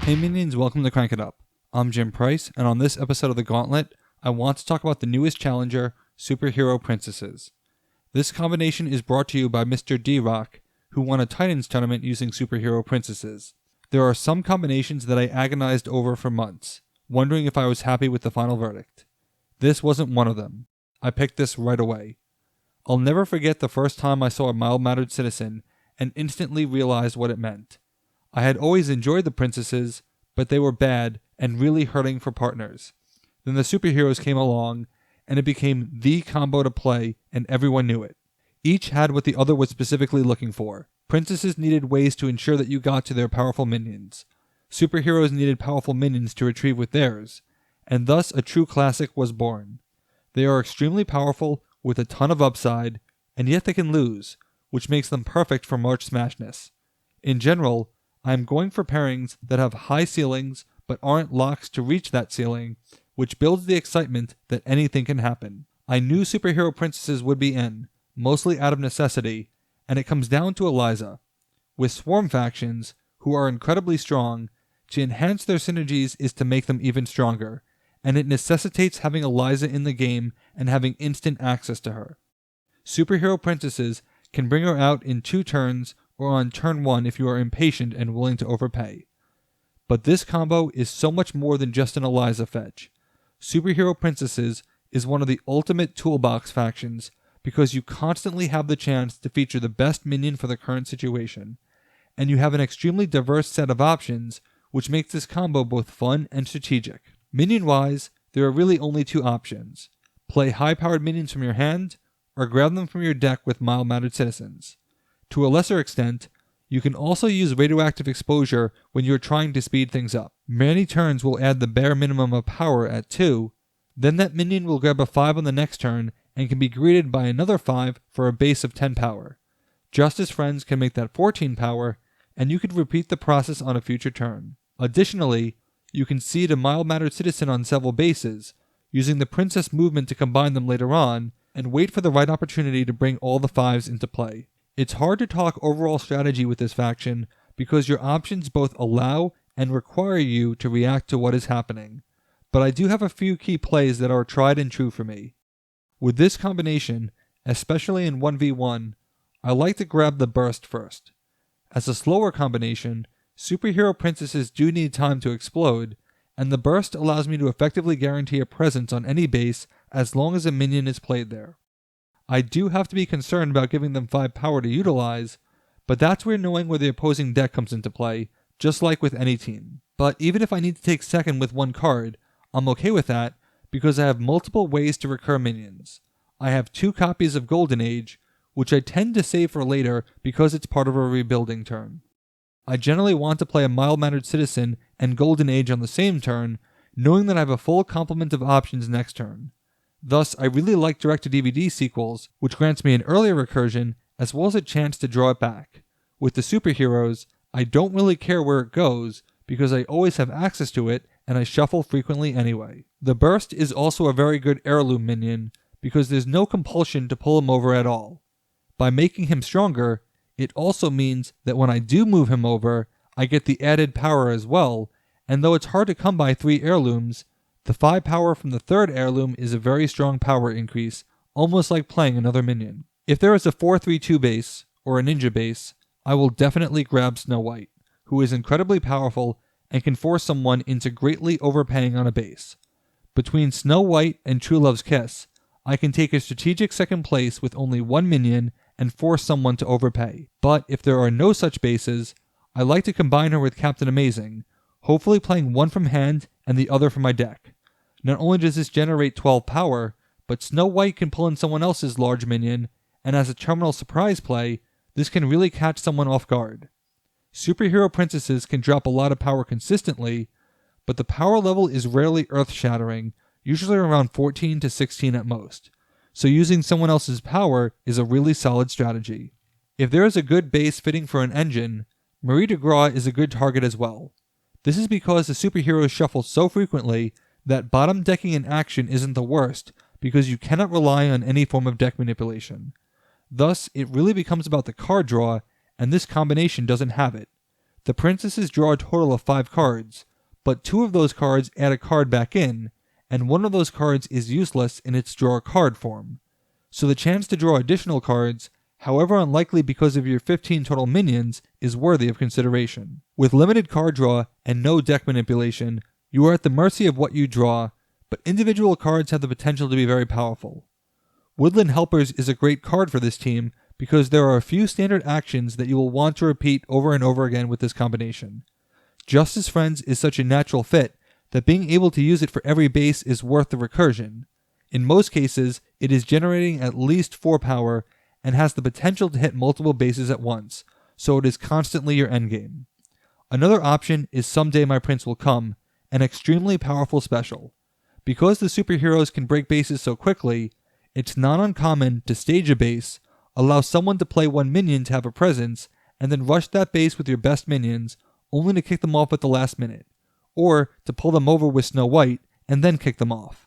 Hey minions, welcome to Crank It Up. I'm Jim Price, and on this episode of the Gauntlet, I want to talk about the newest challenger, Superhero Princesses. This combination is brought to you by Mr. D-Rock, who won a Titans tournament using Superhero Princesses. There are some combinations that I agonized over for months, wondering if I was happy with the final verdict. This wasn't one of them. I picked this right away. I'll never forget the first time I saw a mild-mannered citizen and instantly realized what it meant. I had always enjoyed the princesses, but they were bad and really hurting for partners. Then the superheroes came along, and it became the combo to play, and everyone knew it. Each had what the other was specifically looking for. Princesses needed ways to ensure that you got to their powerful minions. Superheroes needed powerful minions to retrieve with theirs, and thus a true classic was born. They are extremely powerful, with a ton of upside, and yet they can lose, which makes them perfect for March Smashness. In general, I am going for pairings that have high ceilings but aren't locks to reach that ceiling, which builds the excitement that anything can happen. I knew Superhero Princesses would be in, mostly out of necessity, and it comes down to Eliza. With Swarm factions, who are incredibly strong, to enhance their synergies is to make them even stronger, and it necessitates having Eliza in the game and having instant access to her. Superhero Princesses can bring her out in 2 turns or on turn 1 if you are impatient and willing to overpay. But this combo is so much more than just an Eliza fetch. Superhero Princesses is one of the ultimate toolbox factions because you constantly have the chance to feature the best minion for the current situation, and you have an extremely diverse set of options which makes this combo both fun and strategic. Minion-wise, there are really only 2 options. Play high-powered minions from your hand, or grab them from your deck with mild-mannered citizens. To a lesser extent, you can also use radioactive exposure when you're trying to speed things up. Many turns will add the bare minimum of power at 2, then that minion will grab a 5 on the next turn and can be greeted by another 5 for a base of 10 power. Justice Friends can make that 14 power, and you could repeat the process on a future turn. Additionally, you can seed a mild-mannered citizen on several bases, using the princess movement to combine them later on, and wait for the right opportunity to bring all the 5s into play. It's hard to talk overall strategy with this faction because your options both allow and require you to react to what is happening, but I do have a few key plays that are tried and true for me. With this combination, especially in 1v1, I like to grab the burst first. As a slower combination, Superhero Princesses do need time to explode, and the burst allows me to effectively guarantee a presence on any base as long as a minion is played there. I do have to be concerned about giving them 5 power to utilize, but that's where knowing where the opposing deck comes into play, just like with any team. But even if I need to take second with 1 card, I'm okay with that because I have multiple ways to recur minions. I have 2 copies of Golden Age, which I tend to save for later because it's part of a rebuilding turn. I generally want to play a mild-mannered citizen and Golden Age on the same turn, knowing that I have a full complement of options next turn. Thus, I really like direct-to-DVD sequels, which grants me an earlier recursion as well as a chance to draw it back. With the superheroes, I don't really care where it goes because I always have access to it and I shuffle frequently anyway. The burst is also a very good heirloom minion because there's no compulsion to pull him over at all. By making him stronger, it also means that when I do move him over, I get the added power as well, and though it's hard to come by 3 heirlooms, the 5 power from the 3rd heirloom is a very strong power increase, almost like playing another minion. If there is a 4-3-2 base, or a ninja base, I will definitely grab Snow White, who is incredibly powerful and can force someone into greatly overpaying on a base. Between Snow White and True Love's Kiss, I can take a strategic second place with only 1 minion and force someone to overpay. But if there are no such bases, I like to combine her with Captain Amazing, hopefully playing 1 from hand and the other from my deck. Not only does this generate 12 power, but Snow White can pull in someone else's large minion, and as a terminal surprise play, this can really catch someone off guard. Superhero Princesses can drop a lot of power consistently, but the power level is rarely earth-shattering, usually around 14 to 16 at most, so using someone else's power is a really solid strategy. If there is a good base fitting for an engine, Marie de Gras is a good target as well. This is because the superheroes shuffle so frequently that bottom decking in action isn't the worst because you cannot rely on any form of deck manipulation. Thus, it really becomes about the card draw, and this combination doesn't have it. The princesses draw a total of 5 cards, but 2 of those cards add a card back in, and 1 of those cards is useless in its draw a card form. So the chance to draw additional cards, however unlikely because of your 15 total minions, is worthy of consideration. With limited card draw and no deck manipulation, you are at the mercy of what you draw, but individual cards have the potential to be very powerful. Woodland Helpers is a great card for this team because there are a few standard actions that you will want to repeat over and over again with this combination. Justice Friends is such a natural fit that being able to use it for every base is worth the recursion. In most cases, it is generating at least 4 power and has the potential to hit multiple bases at once, so it is constantly your endgame. Another option is Someday My Prince Will Come, an extremely powerful special. Because the superheroes can break bases so quickly, it's not uncommon to stage a base, allow someone to play 1 minion to have a presence, and then rush that base with your best minions, only to kick them off at the last minute, or to pull them over with Snow White and then kick them off.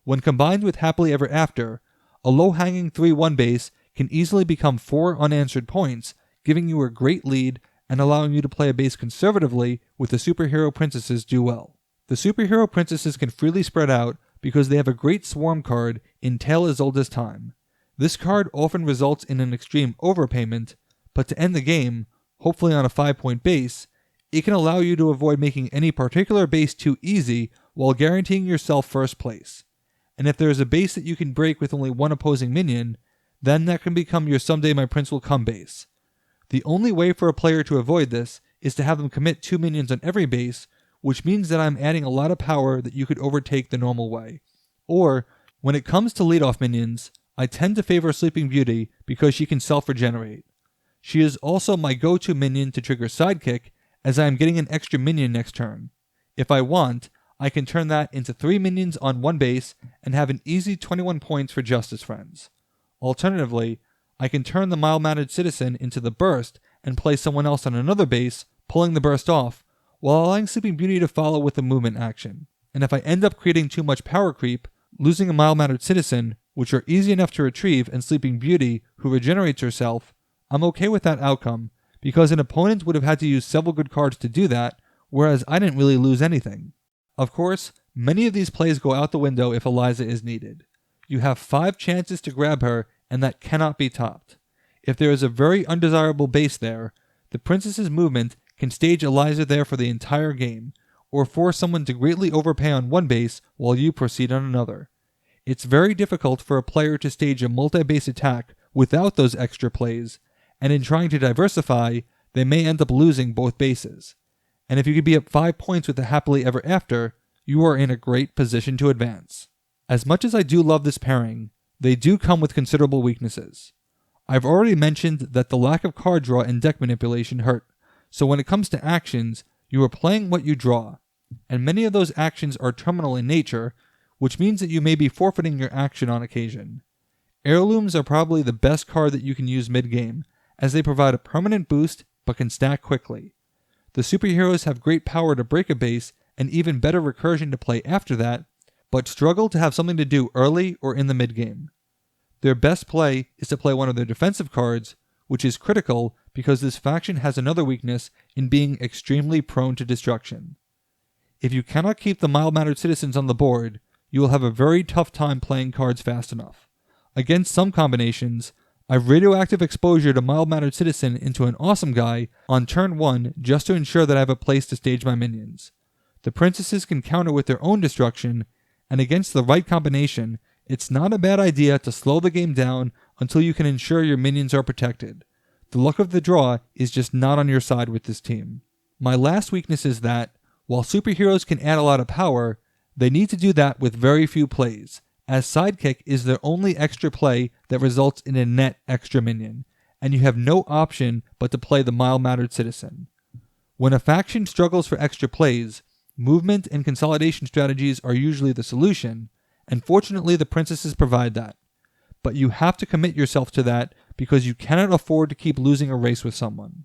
When combined with Happily Ever After, a low-hanging 3-1 base can easily become 4 unanswered points, giving you a great lead and allowing you to play a base conservatively with the superhero princesses do well. The superhero princesses can freely spread out because they have a great swarm card in Tale as Old as Time. This card often results in an extreme overpayment, but to end the game, hopefully on a 5-point base, it can allow you to avoid making any particular base too easy while guaranteeing yourself first place. And if there is a base that you can break with only 1 opposing minion, then that can become your Someday My Prince Will Come base. The only way for a player to avoid this is to have them commit 2 minions on every base, which means that I'm adding a lot of power that you could overtake the normal way. Or, when it comes to leadoff minions, I tend to favor Sleeping Beauty because she can self-regenerate. She is also my go-to minion to trigger Sidekick, as I am getting an extra minion next turn. If I want, I can turn that into 3 minions on 1 base and have an easy 21 points for Justice Friends. Alternatively, I can turn the mild-mannered citizen into the burst and play someone else on another base, pulling the burst off, while allowing Sleeping Beauty to follow with a movement action. And if I end up creating too much power creep, losing a mild-mannered citizen, which are easy enough to retrieve, and Sleeping Beauty, who regenerates herself, I'm okay with that outcome, because an opponent would have had to use several good cards to do that, whereas I didn't really lose anything. Of course, many of these plays go out the window if Eliza is needed. You have 5 chances to grab her, and that cannot be topped. If there is a very undesirable base there, the princess's movement can stage Eliza there for the entire game, or force someone to greatly overpay on 1 base while you proceed on another. It's very difficult for a player to stage a multi-base attack without those extra plays, and in trying to diversify, they may end up losing both bases. And if you could be up 5 points with the Happily Ever After, you are in a great position to advance. As much as I do love this pairing, they do come with considerable weaknesses. I've already mentioned that the lack of card draw and deck manipulation hurt, so when it comes to actions, you are playing what you draw, and many of those actions are terminal in nature, which means that you may be forfeiting your action on occasion. Heirlooms are probably the best card that you can use mid-game, as they provide a permanent boost but can stack quickly. The superheroes have great power to break a base and even better recursion to play after that, but struggle to have something to do early or in the mid-game. Their best play is to play one of their defensive cards, which is critical because this faction has another weakness in being extremely prone to destruction. If you cannot keep the mild-mannered citizens on the board, you will have a very tough time playing cards fast enough. Against some combinations, I've radioactive exposure to mild-mannered citizen into an awesome guy on turn 1 just to ensure that I have a place to stage my minions. The princesses can counter with their own destruction, and against the right combination, it's not a bad idea to slow the game down until you can ensure your minions are protected. The luck of the draw is just not on your side with this team. My last weakness is that, while superheroes can add a lot of power, they need to do that with very few plays, as Sidekick is their only extra play that results in a net extra minion, and you have no option but to play the mild-mannered citizen. When a faction struggles for extra plays, movement and consolidation strategies are usually the solution, and fortunately the princesses provide that. But you have to commit yourself to that because you cannot afford to keep losing a race with someone.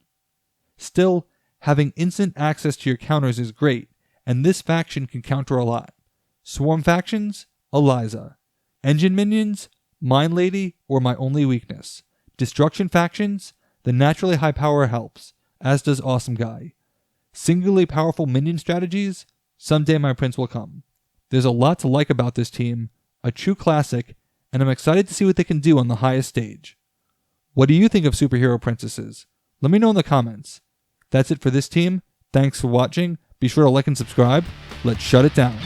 Still, having instant access to your counters is great, and this faction can counter a lot. Swarm factions? Eliza. Engine minions? Mind Lady, or my only weakness. Destruction factions? The naturally high power helps, as does Awesome Guy. singularly powerful minion strategies, someday my prince will come. There's a lot to like about this team, a true classic, and I'm excited to see what they can do on the highest stage. What do you think of superhero princesses? Let me know in the comments. That's it for this team. Thanks for watching. Be sure to like and subscribe. Let's shut it down.